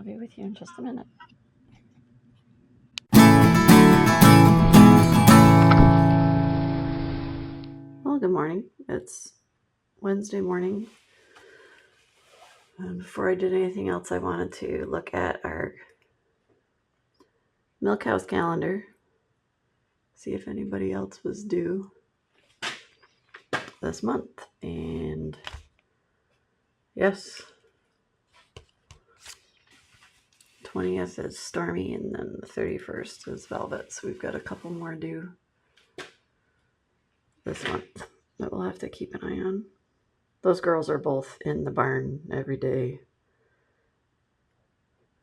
I'll be with you in just a minute. Well, good morning. It's Wednesday morning. Before I did anything else, I wanted to look at our milk house calendar, see if anybody else was due this month. And yes, 20th is Stormy, and then the 31st is Velvet. So we've got a couple more due this month that we'll have to keep an eye on. Those girls are both in the barn every day,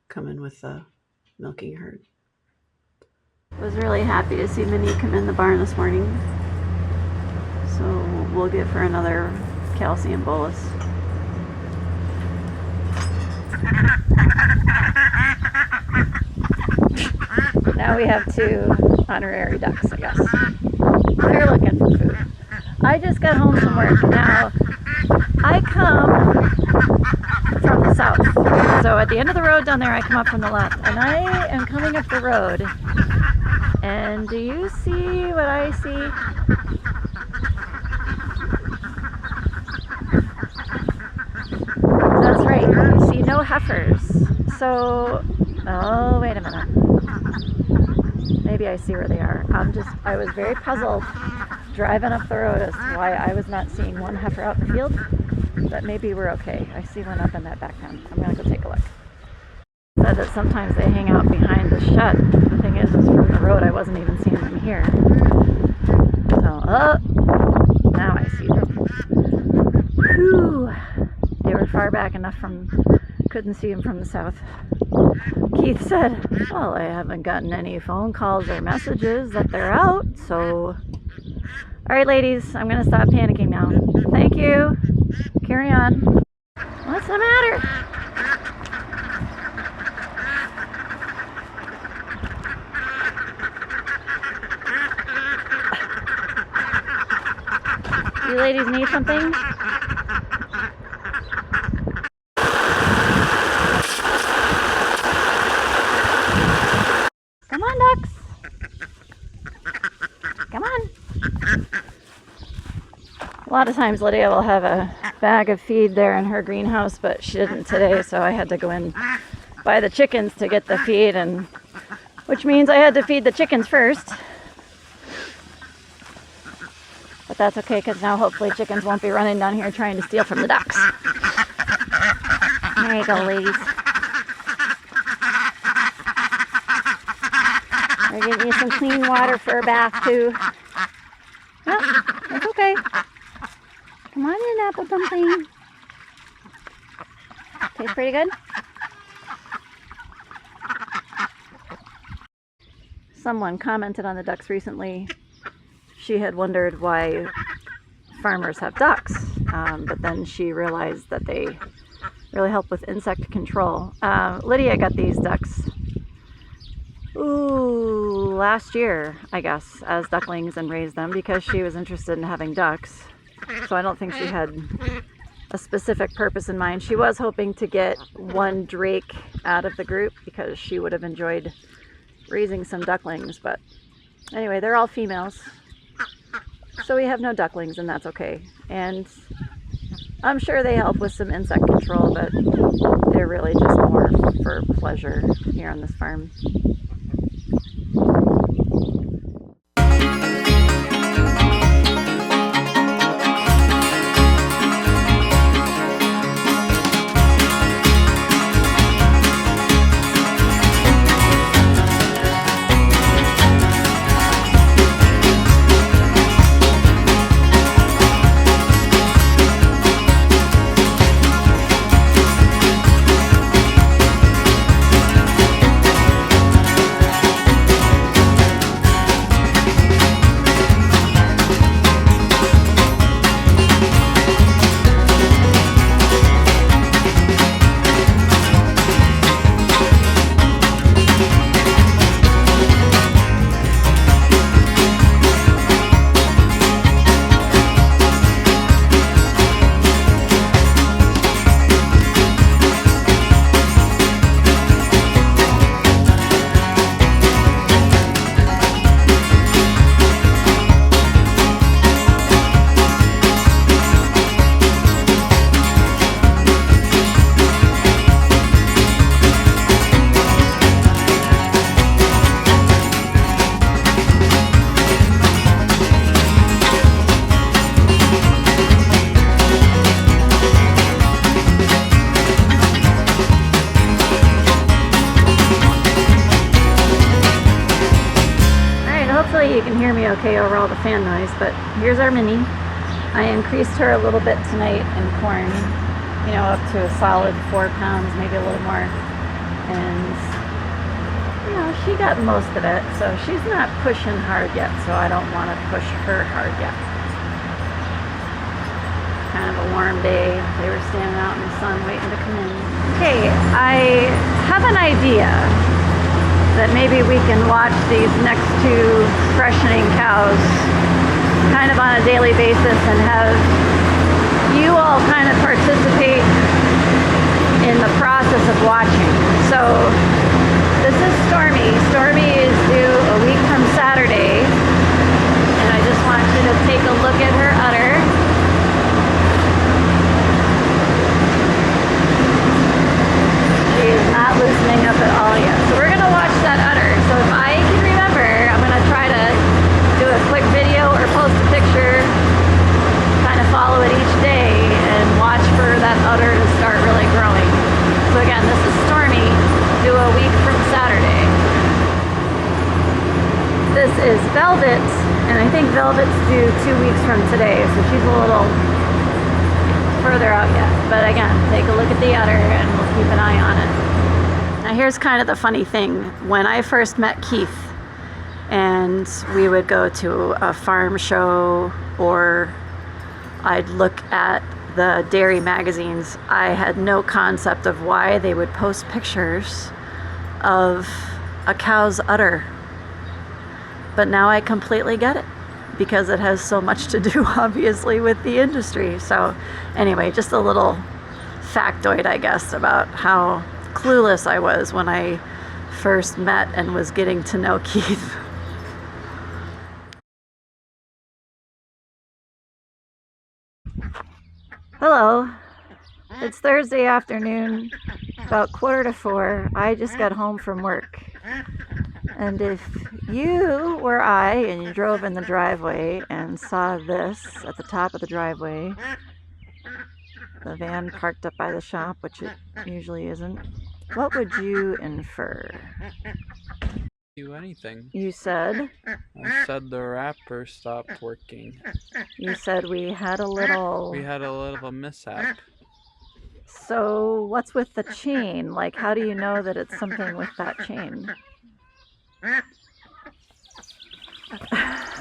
coming with the milking herd. I was really happy to see Minnie come in the barn this morning. So we'll give her another calcium bolus. Now we have 2 honorary ducks, I guess. They're looking for food. I just got home from work. Now, I come from the south. So at the end of the road down there, I come up from the left. And I am coming up the road. And do you see what I see? That's right. You see no heifers. So, oh, wait a minute. Maybe I see where they are. I was very puzzled driving up the road as to why I was not seeing one heifer out in the field, but maybe we're okay. I see one up in that back pen. I'm gonna go take a look. Said that sometimes they hang out behind the shed. The thing is from the road I wasn't even seeing them here. So, oh, now I see them. Whew. They were far back enough couldn't see them from the south. Keith said, well, I haven't gotten any phone calls or messages that they're out, so... All right, ladies, I'm going to stop panicking now. Thank you. Carry on. What's the matter? You ladies need something? Come on, ducks. Come on. A lot of times Lydia will have a bag of feed there in her greenhouse, but she didn't today, so I had to go in buy the chickens to get the feed, and which means I had to feed the chickens first. But that's okay, because now hopefully chickens won't be running down here trying to steal from the ducks. There you go, ladies. We're giving you some clean water for a bath, too. Oh, that's okay. Come on in, apple dumpling. Tastes pretty good? Someone commented on the ducks recently. She had wondered why farmers have ducks, but then she realized that they really help with insect control. Lydia got these ducks last year, I guess, as ducklings and raised them because she was interested in having ducks. So I don't think she had a specific purpose in mind. She was hoping to get one drake out of the group because she would have enjoyed raising some ducklings. But anyway, they're all females. So we have no ducklings, and that's okay. And I'm sure they help with some insect control, but they're really just more for pleasure here on this farm. can hear me okay over all the fan noise, but here's our Mini. I increased her a little bit tonight in corn, you know, up to a solid 4 pounds, maybe a little more. And, you know, she got most of it, so she's not pushing hard yet, so I don't want to push her hard yet. Kind of a warm day. They were standing out in the sun waiting to come in. Okay, I have an idea that maybe we can watch these next 2 freshening cows kind of on a daily basis and have you all kind of participate in the process of watching. So this is Stormy. Stormy is due a week from Saturday, and I just want you to take a look at her udder. She is not loosening up at all yet. So we're going to watch that udder. So if I can remember, I'm going to try to do a quick video or post a picture, kind of follow it each day and watch for that udder to start really growing. So again, this is Stormy, due a week from Saturday. This is Velvet, and I think Velvet's due 2 weeks from today, so she's a little further out yet. But again, take a look at the udder and we'll keep an eye on it. Now here's kind of the funny thing. When I first met Keith and we would go to a farm show or I'd look at the dairy magazines, I had no concept of why they would post pictures of a cow's udder. But now I completely get it, because it has so much to do, obviously, with the industry. So anyway, just a little factoid, I guess, about how clueless I was when I first met and was getting to know Keith. Hello. It's Thursday afternoon, about 3:45. I just got home from work. And if you were I and you drove in the driveway and saw this at the top of the driveway, the van parked up by the shop, which it usually isn't, what would you infer? Do anything. You said? I said the wrapper stopped working. You said we had a little... We had a little mishap. So what's with the chain? Like, how do you know that it's something with that chain? I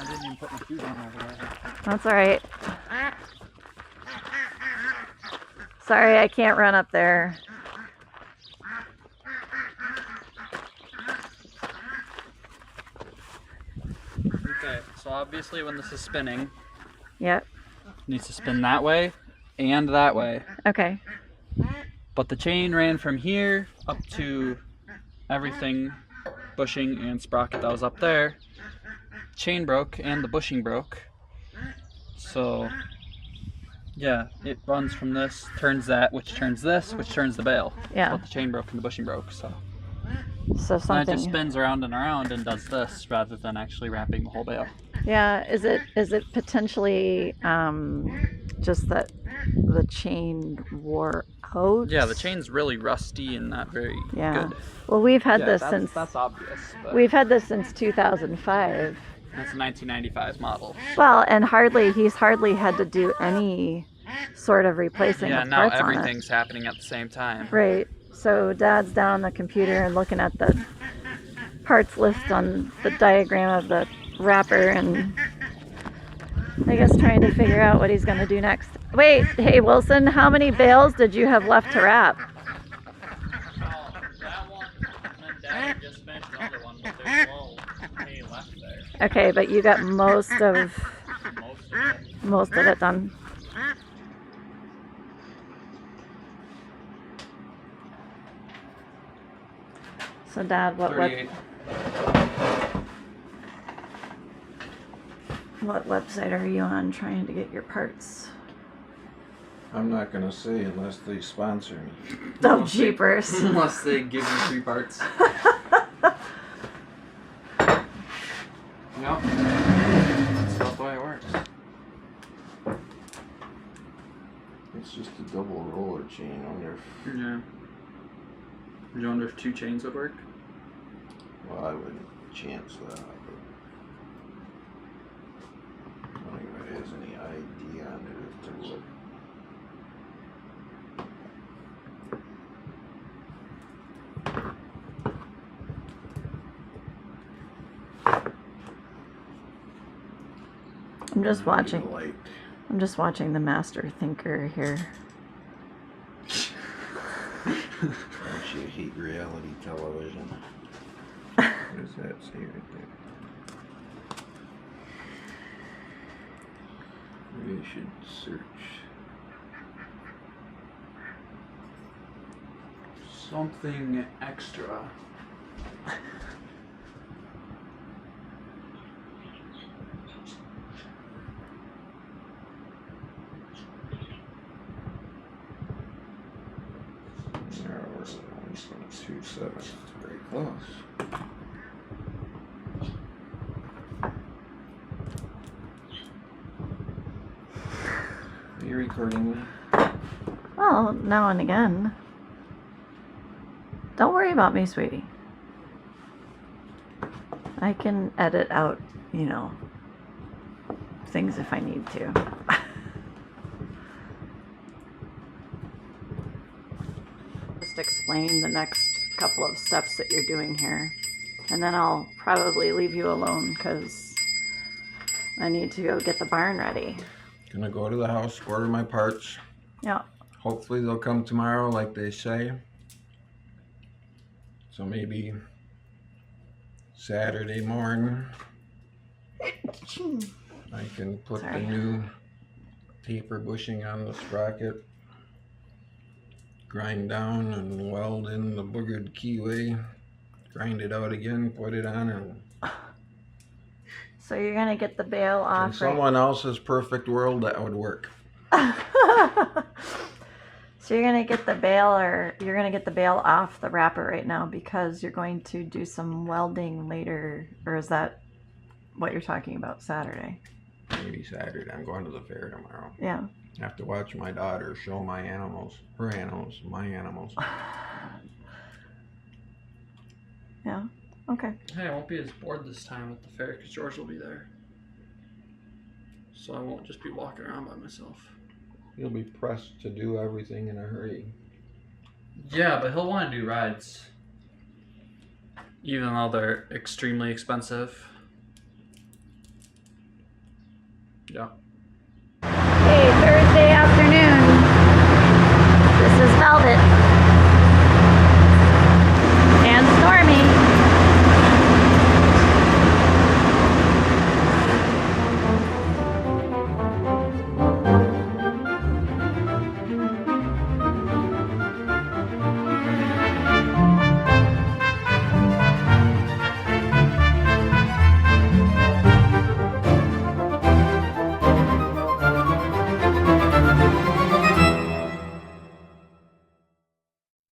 didn't even put my shoes on over there. That's alright. Sorry, I can't run up there. Okay, so obviously when this is spinning, Yep. it needs to spin that way and that way. Okay. But the chain ran from here up to everything, bushing and sprocket that was up there. Chain broke and the bushing broke. So yeah, it runs from this, turns that, which turns this, which turns the bale. Yeah. But the chain broke and the bushing broke, so something. And it just spins around and around and does this rather than actually wrapping the whole bale. Yeah, is it potentially just that the chain wore out? Yeah, the chain's really rusty and not very good. Well, we've had this since... That's obvious. But we've had this since 2005. That's a 1995 model. Well, and he's hardly had to do any sort of replacing of parts on it. Yeah, now everything's happening at the same time. Right. So Dad's down on the computer and looking at the parts list on the diagram of the wrapper and I guess trying to figure out what he's going to do next. Wait, hey Wilson, how many bales did you have left to wrap? Oh, that one, and then Dad just finished another one, but there's a little hay left there. Okay, but you got most of it done. So Dad, what website are you on trying to get your parts? I'm not gonna say unless they sponsor me. Oh, jeepers. Unless they give you 3 parts. No. That's not the way it works. It's just a double roller chain. I wonder if, Yeah. You wonder if 2 chains would work? well, I wouldn't chance that. has any ID on it as to what. I'm just watching. Like, I'm just watching the master thinker here. don't you hate reality television? What does that say right there? Maybe I should search. Something extra. No, we're only 1.27. It's very close. Are you recording me? Well, now and again. Don't worry about me, sweetie. I can edit out, you know, things if I need to. Just explain the next couple of steps that you're doing here. And then I'll probably leave you alone because I need to go get the barn ready. Gonna go to the house, order my parts. Yeah. Hopefully they'll come tomorrow like they say. So maybe Saturday morning I can put Sorry. the new taper bushing on the sprocket, grind down and weld in the boogered keyway, grind it out again, put it on, and So you're gonna get the bale in off, right? someone else's perfect world that would work. So you're gonna get the bale, or you're gonna get the bale off the wrapper right now because you're going to do some welding later, or is that what you're talking about, Saturday? Maybe Saturday. I'm going to the fair tomorrow. Yeah. I have to watch my daughter show my animals, her animals, my animals. Yeah. Okay. Hey, I won't be as bored this time at the fair because George will be there. So I won't just be walking around by myself. You'll be pressed to do everything in a hurry. Yeah, but he'll want to do rides. Even though they're extremely expensive. Yeah.